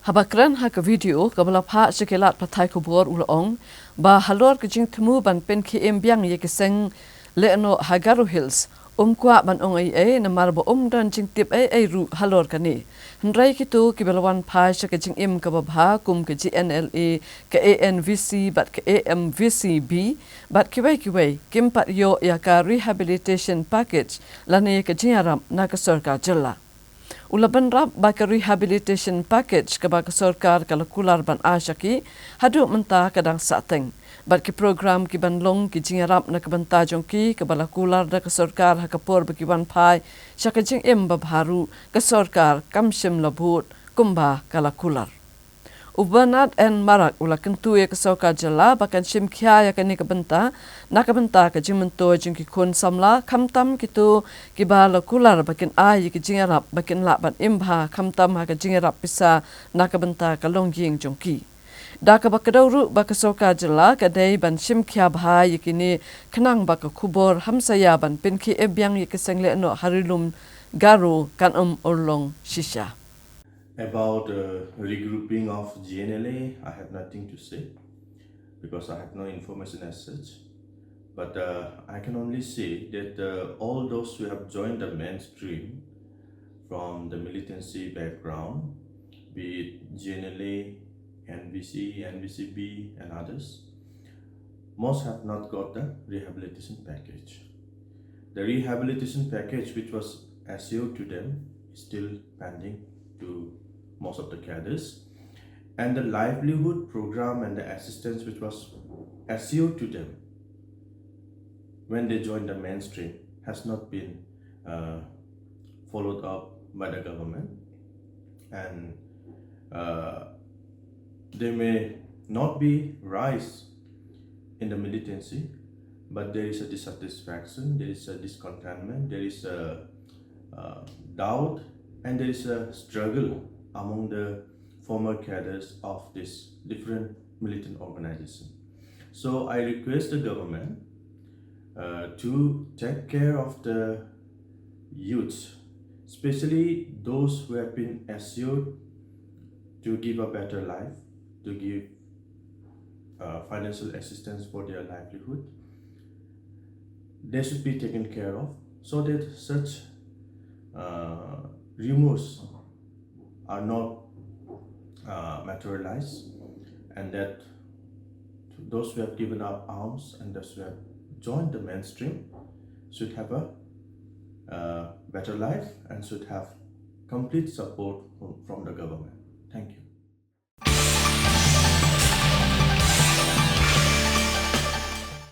Habakran ha ka video kabala pha sekelat pathai ko bor ulong ba halor ke jingthmu ban Pynkhie biang ye ke Seng Lehnoh Garo hills kwa ban ong eiei na marbo dan jingtip eiei ru halor kani hnrai ki tu ki belwan pha se ke jingim ka ba kum ke GNLA ke ANVC bat ke AMVCB bat ki wei kim pat yo ya ka rehabilitation package lane ke jingaram na ka sarkar jilla Ulaban rap baka rehabilitation package ka baka sarkar kalakular ban asyaki hadu menta kadang sateng. Bat ki program ki banlong ki jingarap na kabanta jongki ka balakular da ka sarkar hakapor baki wan pai syaka jing babharu ka sarkar kamsim labut kumba kalakular. Ubanat en marak ula kentu ya kesoka jela bakan sim kya ya kani kabenta nakabenta ka jimento jingki kun samla kamtam kitu kibala kular bakin ai ki jingarap bakin laban imba kamtam ha ka jingarap bisa nakabenta ka longjing jongki daka bakadauru bakasoka jela ka dei ban sim kya bha yikini khnang baka khubor hamsaya ban Pynkhie biang yik Seng Lehnoh Rilum Garo kan orlong shisha. About regrouping of GNLA, I have nothing to say because I have no information as such. But I can only say that all those who have joined the mainstream from the militancy background, be it GNLA, NVC, NVCB, and others, most have not got the rehabilitation package. The rehabilitation package which was assured to them is still pending to most of the cadres, and the livelihood program and the assistance which was assured to them when they joined the mainstream has not been followed up by the government, and they may not be rise in the militancy, but there is a dissatisfaction, there is a discontentment, there is a doubt, and there is a struggle among the former cadres of this different militant organization. So I request the government to take care of the youths, especially those who have been assured to give a better life, to give financial assistance for their livelihood. They should be taken care of so that such rumors are not materialized, and that those who have given up arms and those who have joined the mainstream should have a better life and should have complete support from the government.